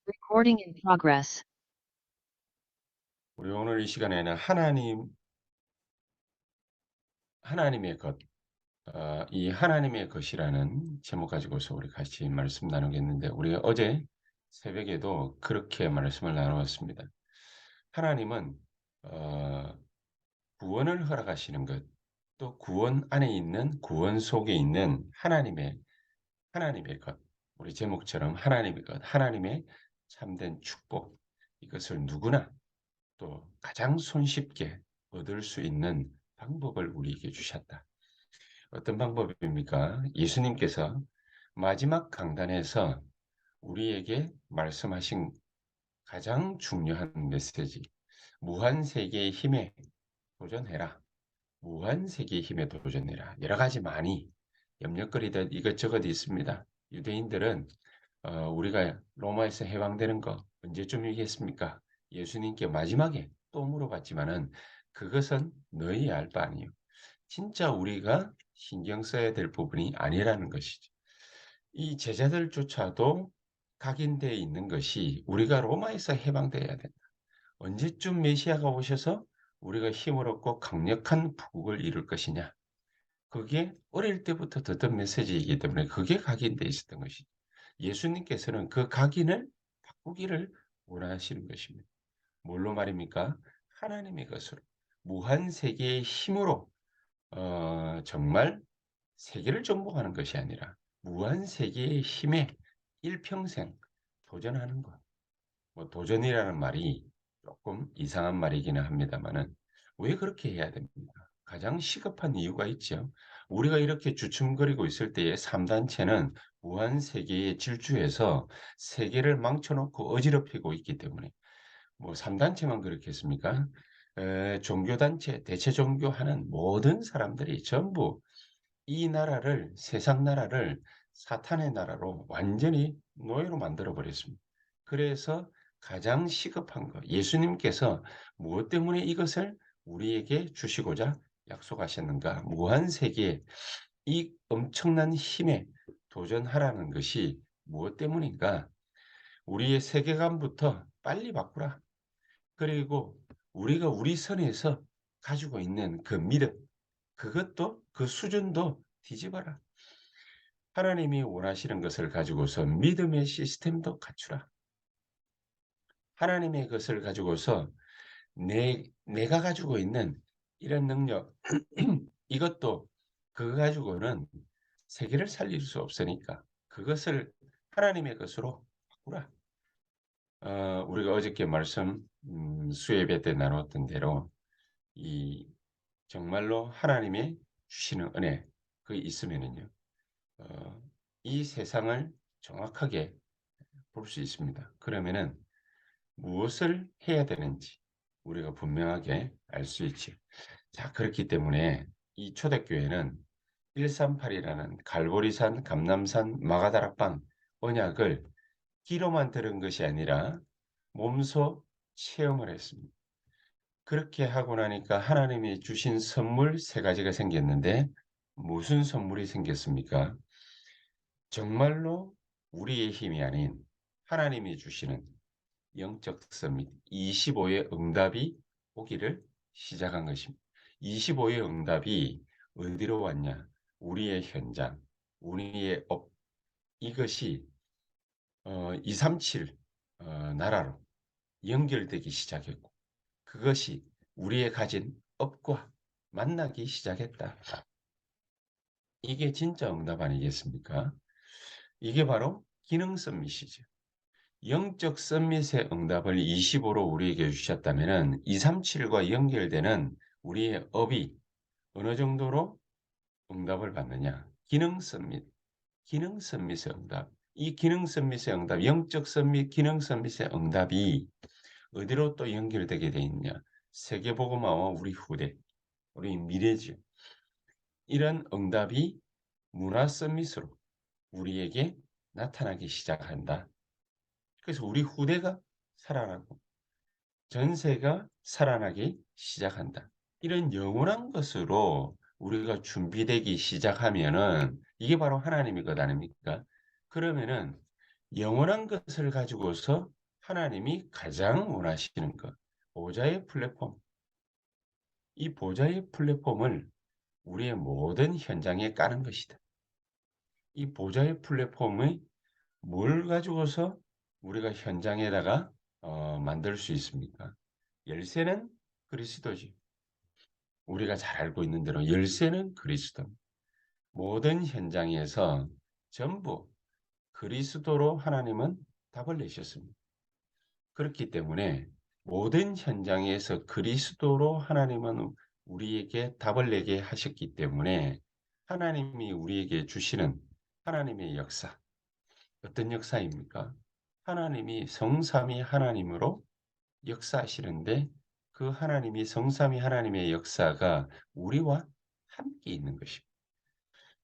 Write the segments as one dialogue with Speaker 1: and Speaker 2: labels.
Speaker 1: Recording in progress.
Speaker 2: 우리 오늘 이 시간에는 하나님의 것, 이 하나님의 것이라는 제목 가지고서 우리 같이 말씀 나누겠는데, 우리가 어제 새벽에도 그렇게 말씀을 나누었습니다. 하나님은 어, 구원을 허락하시는 것, 또 구원 안에 있는 구원 속에 있는 하나님의 것, 우리 제목처럼 하나님의 것, 하나님의 참된 축복, 이것을 누구나 또 가장 손쉽게 얻을 수 있는 방법을 우리에게 주셨다. 어떤 방법입니까? 예수님께서 마지막 강단에서 우리에게 말씀하신 가장 중요한 메시지, 무한세계의 힘에 도전해라. 무한세계의 힘에 도전해라. 여러 가지 많이 염려거리들 이것저것 있습니다. 유대인들은 우리가 로마에서 해방되는 거 언제쯤이겠습니까? 예수님께 마지막에 또 물어봤지만은 그것은 너희 알 바 아니요. 진짜 우리가 신경 써야 될 부분이 아니라는 것이죠. 이 제자들조차도 각인되어 있는 것이 우리가 로마에서 해방되어야 된다. 언제쯤 메시아가 오셔서 우리가 힘을 얻고 강력한 부국을 이룰 것이냐. 그게 어릴 때부터 듣던 메시지이기 때문에 그게 각인되어 있었던 것이죠. 예수님께서는 그 각인을 바꾸기를 원하시는 것입니다. 뭘로 말입니까? 하나님의 것으로. 무한 세계의 힘으로 정말 세계를 정복하는 것이 아니라 무한 세계의 힘에 일평생 도전하는 것. 뭐 도전이라는 말이 조금 이상한 말이기는 합니다만은 왜 그렇게 해야 됩니까? 가장 시급한 이유가 있죠. 우리가 이렇게 주춤거리고 있을 때에 3단체는 무한 세계에 질주해서 세계를 망쳐놓고 어지럽히고 있기 때문에 뭐 3단체만 그렇겠습니까? 종교단체, 대체 종교하는 모든 사람들이 전부 이 나라를, 세상 나라를 사탄의 나라로 완전히 노예로 만들어 버렸습니다. 그래서 가장 시급한 것, 예수님께서 무엇 때문에 이것을 우리에게 주시고자 약속하셨는가? 무한 세계에 이 엄청난 힘에 도전하라는 것이 무엇 때문인가? 우리의 세계관부터 빨리 바꾸라. 그리고 우리가 우리 선에서 가지고 있는 그 믿음, 그것도 그 수준도 뒤집어라. 하나님이 원하시는 것을 가지고서 믿음의 시스템도 갖추라. 하나님의 것을 가지고서 내가 가지고 있는 이런 능력, 이것도 그거 가지고는 세계를 살릴 수 없으니까 그것을 하나님의 것으로 바꾸라. 우리가 어저께 말씀 수예배 때 나눴던 대로 이 정말로 하나님의 주시는 은혜 그게 있으면은요. 어, 이 세상을 정확하게 볼 수 있습니다. 그러면은 무엇을 해야 되는지 우리가 분명하게 알 수 있지. 자, 그렇기 때문에 이 초대교회는 138이라는 갈보리산, 감남산, 마가다락방 언약을 귀로만 들은 것이 아니라 몸소 체험을 했습니다. 그렇게 하고 나니까 하나님이 주신 선물 세 가지가 생겼는데 무슨 선물이 생겼습니까? 정말로 우리의 힘이 아닌 하나님이 주시는 영적 서밋 25의 응답이 오기를 시작한 것입니다. 25의 응답이 어디로 왔냐? 우리의 현장, 우리의 업, 이것이 237 나라로 연결되기 시작했고 그것이 우리의 가진 업과 만나기 시작했다. 이게 진짜 응답 아니겠습니까? 이게 바로 기능 서밋이죠. 영적 서밋의 응답을 25로 우리에게 주셨다면 237과 연결되는 우리의 업이 어느 정도로 응답을 받느냐? 기능 서밋의 응답. 이 기능 서밋의 응답, 영적 서밋, 기능 서밋의 응답이 어디로 또 연결되게 돼 있냐? 세계복음화와 우리 후대, 우리 미래죠. 이런 응답이 문화 서밋으로 우리에게 나타나기 시작한다. 그래서 우리 후대가 살아나고 전세가 살아나기 시작한다. 이런 영원한 것으로 우리가 준비되기 시작하면은 이게 바로 하나님의 것 아닙니까? 그러면은 영원한 것을 가지고서 하나님이 가장 원하시는 것, 보좌의 플랫폼. 이 보좌의 플랫폼을 우리의 모든 현장에 까는 것이다. 이 보좌의 플랫폼의 뭘 가지고서 우리가 현장에다가 만들 수 있습니까? 열쇠는 그리스도지. 우리가 잘 알고 있는 대로 열쇠는 그리스도. 모든 현장에서 전부 그리스도로 하나님은 답을 내셨습니다. 그렇기 때문에 모든 현장에서 그리스도로 하나님은 우리에게 답을 내게 하셨기 때문에 하나님이 우리에게 주시는 하나님의 역사, 어떤 역사입니까? 하나님이 성삼위 하나님으로 역사하시는데 그 하나님이 성삼위 하나님의 역사가 우리와 함께 있는 것입니다.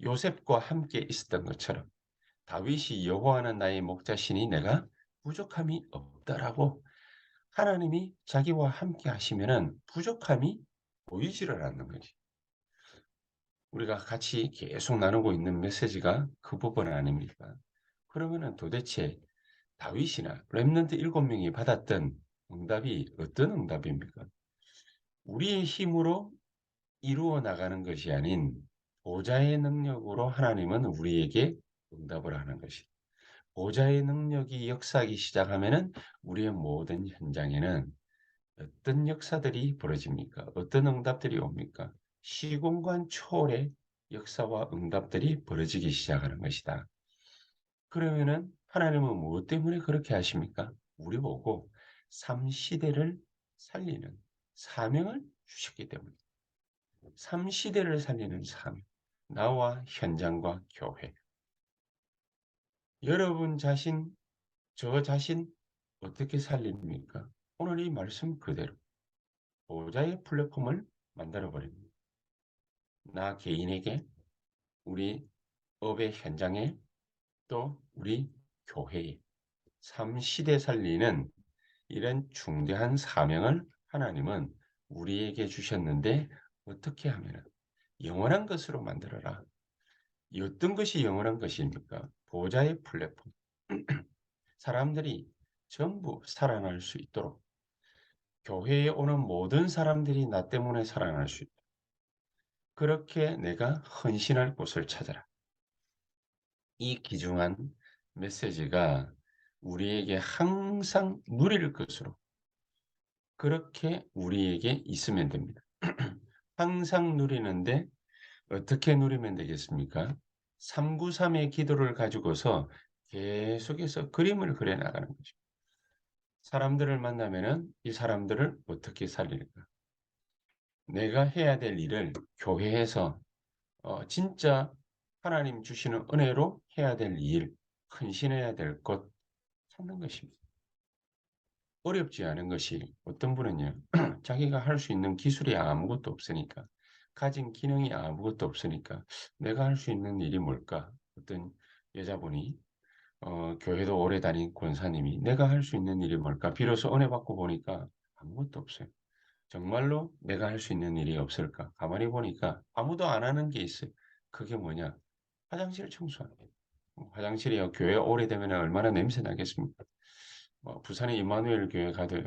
Speaker 2: 요셉과 함께 있었던 것처럼 다윗이 여호와는 나의 목자시니 내가 부족함이 없다라고 하나님이 자기와 함께 하시면은 부족함이 보이지를 않는 거지. 우리가 같이 계속 나누고 있는 메시지가 그 부분 아닙니까? 그러면은 도대체 다윗이나 렘넌트 7명이 받았던 응답이 어떤 응답입니까? 우리의 힘으로 이루어 나가는 것이 아닌 보좌의 능력으로 하나님은 우리에게 응답을 하는 것이. 보좌의 능력이 역사하기 시작하면은 우리의 모든 현장에는 어떤 역사들이 벌어집니까? 어떤 응답들이 옵니까? 시공간 초월의 역사와 응답들이 벌어지기 시작하는 것이다. 그러면은 하나님은 무엇 때문에 그렇게 하십니까? 우리 보고 삼시대를 살리는 사명을 주셨기 때문에. 삼시대를 살리는 사명. 나와 현장과 교회. 여러분 자신, 저 자신 어떻게 살립니까? 오늘 이 말씀 그대로 보좌의 플랫폼을 만들어 버립니다. 나 개인에게, 우리 업의 현장에, 또 우리 교회에 삼시대 살리는 이런 중대한 사명을 하나님은 우리에게 주셨는데 어떻게 하면 영원한 것으로 만들어라. 어떤 것이 영원한 것입니까? 보좌의 플랫폼. 사람들이 전부 살아날 수 있도록 교회에 오는 모든 사람들이 나 때문에 살아날 수 있도록 그렇게 내가 헌신할 곳을 찾아라. 이 귀중한 메시지가 우리에게 항상 누릴 것으로 그렇게 우리에게 있으면 됩니다. 항상 누리는데 어떻게 누리면 되겠습니까? 393의 기도를 가지고서 계속해서 그림을 그려 나가는 거죠. 사람들을 만나면은 이 사람들을 어떻게 살릴까? 내가 해야 될 일을 교회에서 진짜 하나님 주시는 은혜로 해야 될 일, 헌신해야 될 것 찾는 것입니다. 어렵지 않은 것이 어떤 분은요, 자기가 할 수 있는 기술이 아무것도 없으니까, 가진 기능이 아무것도 없으니까, 내가 할 수 있는 일이 뭘까? 어떤 여자분이, 교회도 오래 다닌 권사님이, 내가 할 수 있는 일이 뭘까? 비로소 은혜 받고 보니까 아무것도 없어요. 정말로 내가 할 수 있는 일이 없을까? 가만히 보니까 아무도 안 하는 게 있어요. 그게 뭐냐? 화장실 청소하는 거. 화장실이요. 교회 오래되면 얼마나 냄새 나겠습니까? 부산의 임마누엘 교회 가도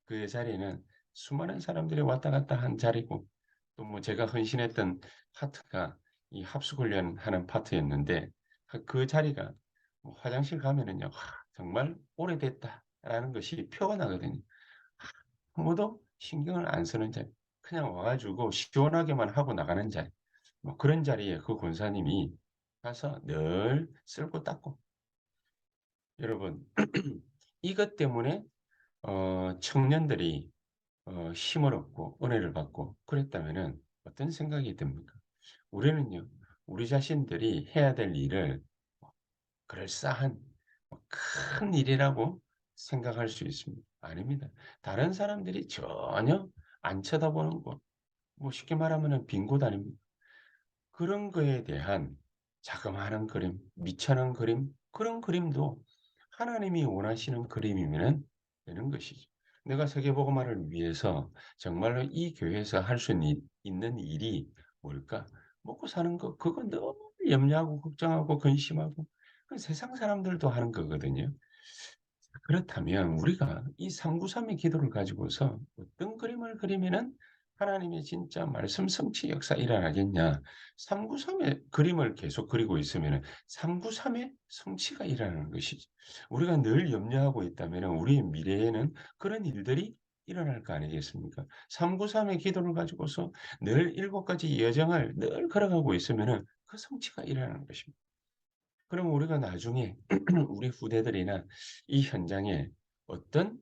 Speaker 2: 그 자리는 수많은 사람들이 왔다 갔다 한 자리고 또 뭐 제가 헌신했던 파트가 이 합숙훈련 하는 파트였는데 그 자리가 뭐 화장실 가면은요. 정말 오래됐다라는 것이 표가 나거든요. 아무도 신경을 안 쓰는 자리. 그냥 와가지고 시원하게만 하고 나가는 자리. 뭐 그런 자리에 그 권사님이 가서 늘 쓸고 닦고 여러분 이것 때문에 청년들이 힘을 얻고 은혜를 받고 그랬다면은 어떤 생각이 듭니까? 우리는요, 우리 자신들이 해야 될 일을 그럴싸한 큰 일이라고 생각할 수 있습니다. 아닙니다. 다른 사람들이 전혀 안 쳐다보는 것, 뭐 쉽게 말하면 빈 곳 아닙니까? 그런 거에 대한 자그마한 그림, 미천한 그림, 그런 그림도 하나님이 원하시는 그림이면 되는 것이죠. 내가 세계복음화를 위해서 정말로 이 교회에서 할 수 있는 일이 뭘까? 먹고 사는 거, 그거 너무 염려하고 걱정하고 근심하고 그 세상 사람들도 하는 거거든요. 그렇다면 우리가 이 393의 기도를 가지고서 어떤 그림을 그리면은 하나님의 진짜 말씀 성취 역사 일어나겠냐. 393의 그림을 계속 그리고 있으면은 393의 성취가 일어나는 것이지. 우리가 늘 염려하고 있다면은 우리의 미래에는 그런 일들이 일어날 거 아니겠습니까? 393의 기도를 가지고서 늘 7가지 여정을 늘 걸어가고 있으면은 그 성취가 일어나는 것입니다. 그럼 우리가 나중에 우리 후대들이나 이 현장에 어떤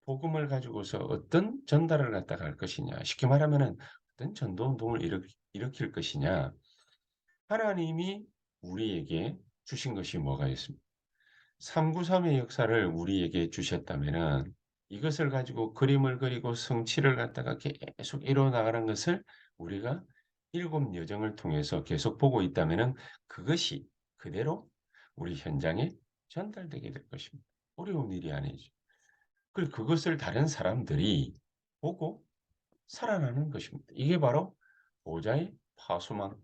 Speaker 2: 복음을 가지고서 어떤 전달을 갖다가 할 것이냐. 쉽게 말하면은 어떤 전도 운동을 일으킬 것이냐. 하나님이 우리에게 주신 것이 뭐가 있습니까? 393의 역사를 우리에게 주셨다면은 이것을 가지고 그림을 그리고 성취를 갖다가 계속 이루어 나가는 것을 우리가 일곱 여정을 통해서 계속 보고 있다면은 그것이 그대로 우리 현장에 전달되게 될 것입니다. 어려운 일이 아니죠. 그리고 그것을 다른 사람들이 보고 살아나는 것입니다. 이게 바로 보좌의 파수망.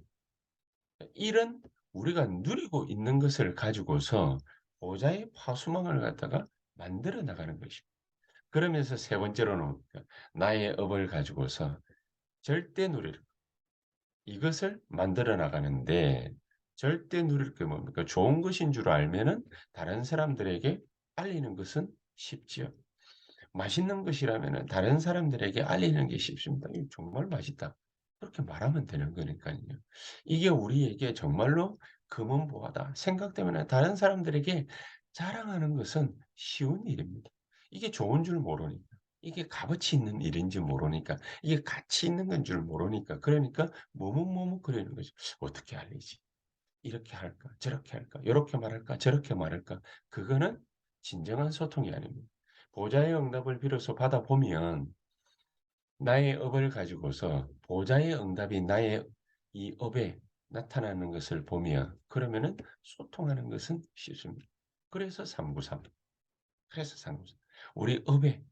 Speaker 2: 이런 우리가 누리고 있는 것을 가지고서 보좌의 파수망을 갖다가 만들어 나가는 것입니다. 그러면서 세 번째로는 나의 업을 가지고서 절대 누릴 이것을 만들어 나가는데 절대 누릴 게 뭡니까? 좋은 것인 줄 알면은 다른 사람들에게 알리는 것은 쉽지요. 맛있는 것이라면은 다른 사람들에게 알리는 게 쉽습니다. "이거 정말 맛있다." 그렇게 말하면 되는 거니깐요. 이게 우리에게 정말로 금은보화다 생각되면은 다른 사람들에게 자랑하는 것은 쉬운 일입니다. 이게 좋은 줄 모르니까. 이게 값어치 있는 일인지 모르니까. 이게 가치 있는 건 줄 모르니까. 그러니까 머뭇머뭇거리는 거죠. '어떻게 알리지? 이렇게 할까? 저렇게 할까? 요렇게 말할까? 저렇게 말할까?' 그거는 진정한 소통이 아닙니다. 보좌의 응답을 비로소 받아보면 나의 업을 가지고서 보좌의 응답이 나의 이 업에 나타나는 것을 보면 그러면은 소통하는 것은 쉽습니다. 그래서 393. 그래서 393. 우리 업에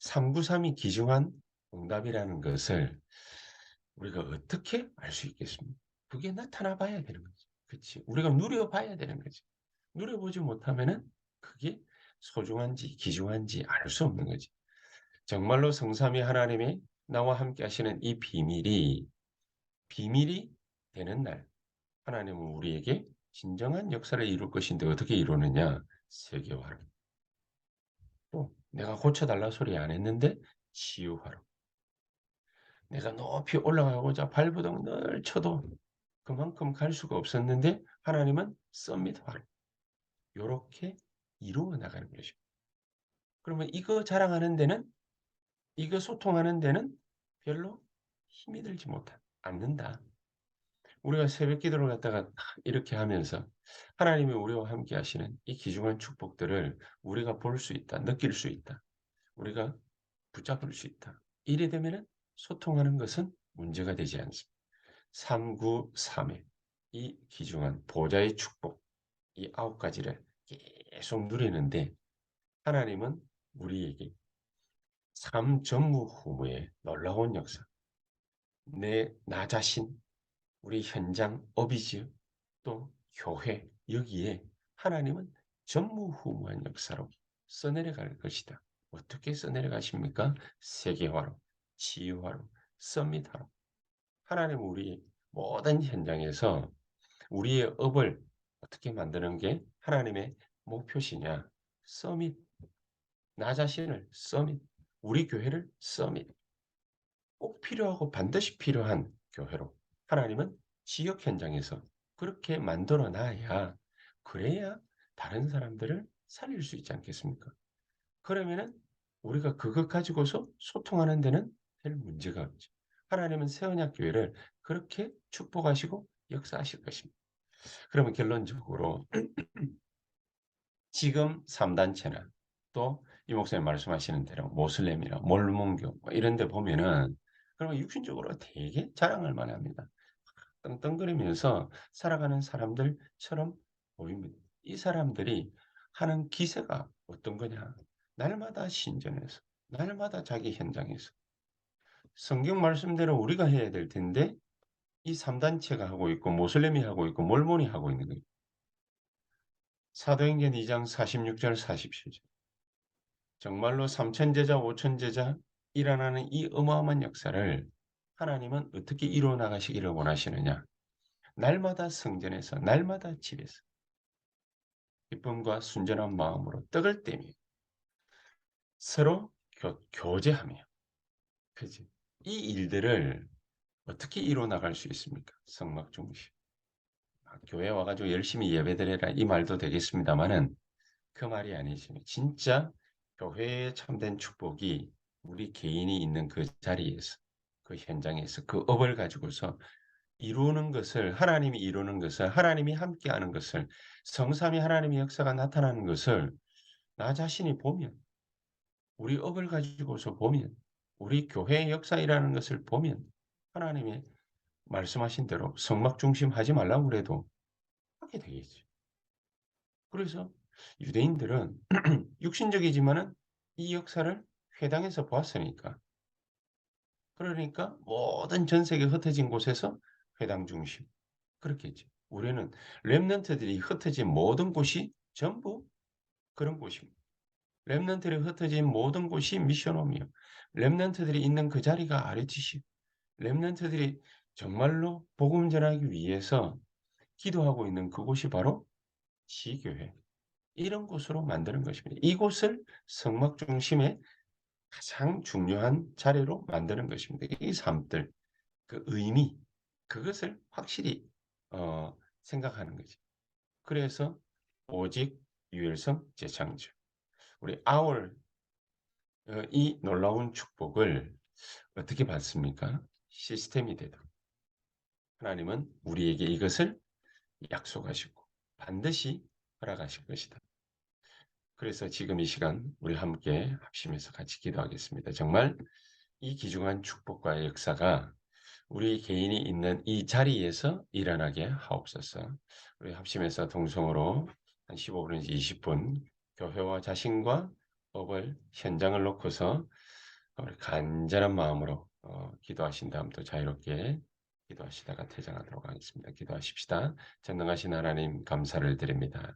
Speaker 2: 393이 귀중한 응답이라는 것을 우리가 어떻게 알 수 있겠습니까? 그게 나타나 봐야 되는 거지. 그치. 우리가 누려 봐야 되는 거지. 누려보지 못하면은 그게 소중한지 귀중한지 알 수 없는 거지. 정말로 성삼위 하나님이 나와 함께 하시는 이 비밀이 되는 날 하나님은 우리에게 진정한 역사를 이룰 것인데 어떻게 이루느냐? 세계화로. 또 내가 고쳐달라 소리 안 했는데 치유화로. 내가 높이 올라가고자 발버둥 늘 쳐도 그만큼 갈 수가 없었는데 하나님은 서밋화로. 요렇게 이루어 나가는 것입니다. 그러면 이거 자랑하는 데는 이거 소통하는 데는 별로 힘이 들지 않는다. 우리가 새벽 기도를 갖다가 이렇게 하면서 하나님이 우리와 함께 하시는 이 귀중한 축복들을 우리가 볼 수 있다. 느낄 수 있다. 우리가 붙잡을 수 있다. 이래 되면은 소통하는 것은 문제가 되지 않습니다. 393의 이 귀중한 보좌의 축복 이 9가지를 계속 누리는데 하나님은 우리에게 삶 전무후무의 놀라운 역사 나 자신 우리 현장 업이지요. 또 교회 여기에 하나님은 전무후무한 역사로 써내려갈 것이다. 어떻게 써내려가십니까? 세계화로, 치유화로, 서밋화로. 하나님은 우리 모든 현장에서 우리의 업을 어떻게 만드는 게 하나님의 목표시냐? 서밋, 나 자신을 서밋, 우리 교회를 서밋, 꼭 필요하고 반드시 필요한 교회로 하나님은 지역 현장에서 그렇게 만들어 놔야 그래야 다른 사람들을 살릴 수 있지 않겠습니까? 그러면은 우리가 그것 가지고서 소통하는 데는 별 문제가 없죠. 하나님은 새언약 교회를 그렇게 축복하시고 역사하실 것입니다. 그러면 결론적으로 지금 3단체나 또 이 목사님 말씀하시는 대로 모슬렘이나 몰몬교 뭐 이런 데 보면은 그러면 육신적으로 되게 자랑할 만합니다. 떵떵거리면서 살아가는 사람들처럼 보입니다. 이 사람들이 하는 기세가 어떤 거냐? 날마다 신전에서, 날마다 자기 현장에서 성경 말씀대로 우리가 해야 될 텐데 이 3단체가 하고 있고 모슬렘이 하고 있고 몰몬이 하고 있는 거예요. 사도행전 2장 46절 47절. 정말로 삼천제자, 오천제자 일어나는 이 어마어마한 역사를 하나님은 어떻게 이루어 나가시기를 원하시느냐? 날마다 성전에서 날마다 집에서 기쁨과 순전한 마음으로 떡을 떼며 서로 교제하며 그지? 이 일들을 어떻게 이루어 나갈 수 있습니까? 성막 중심. 교회 와 가지고 열심히 예배드려라 이 말도 되겠습니다마는 그 말이 아니지. 진짜 교회의 참된 축복이 우리 개인이 있는 그 자리에서 그 현장에서 그 업을 가지고서 이루는 것을 하나님이 이루는 것을 하나님이 함께하는 것을 성삼위 하나님의 역사가 나타나는 것을 나 자신이 보면 우리 업을 가지고서 보면 우리 교회의 역사이라는 것을 보면 하나님의 말씀하신 대로 성막 중심 하지 말라고 그래도 하게 되겠죠. 그래서 유대인들은 육신적이지만은 이 역사를 회당에서 보았으니까. 그러니까 모든 전 세계 흩어진 곳에서 회당 중심. 그렇겠지. 우리는 렘넌트들이 흩어진 모든 곳이 전부 그런 곳입니다. 렘넌트들이 흩어진 모든 곳이 미션홈이요. 렘넌트들이 있는 그 자리가 RUTC. 렘넌트들이 정말로 복음 전하기 위해서 기도하고 있는 그곳이 바로 지교회. 이런 곳으로 만드는 것입니다. 이곳을 성막 중심의 가장 중요한 자리로 만드는 것입니다. 이 삶들, 그 의미, 그것을 확실히 생각하는 거죠. 그래서 오직 유일성 재창조. 우리 아울 이 놀라운 축복을 어떻게 받습니까? 시스템이 되도록. 하나님은 우리에게 이것을 약속하시고 반드시 허락하실 것이다. 그래서 지금 이 시간 우리 함께 합심해서 같이 기도하겠습니다. 정말 이 귀중한 축복과의 역사가 우리 개인이 있는 이 자리에서 일어나게 하옵소서. 우리 합심해서 동성으로 한 15분에서 20분 교회와 자신과 법을 현장을 놓고서 우리 간절한 마음으로 기도하신 다음 또 자유롭게 기도하시다가 퇴장하도록 하겠습니다. 기도하십시다. 전능하신 하나님 감사를 드립니다.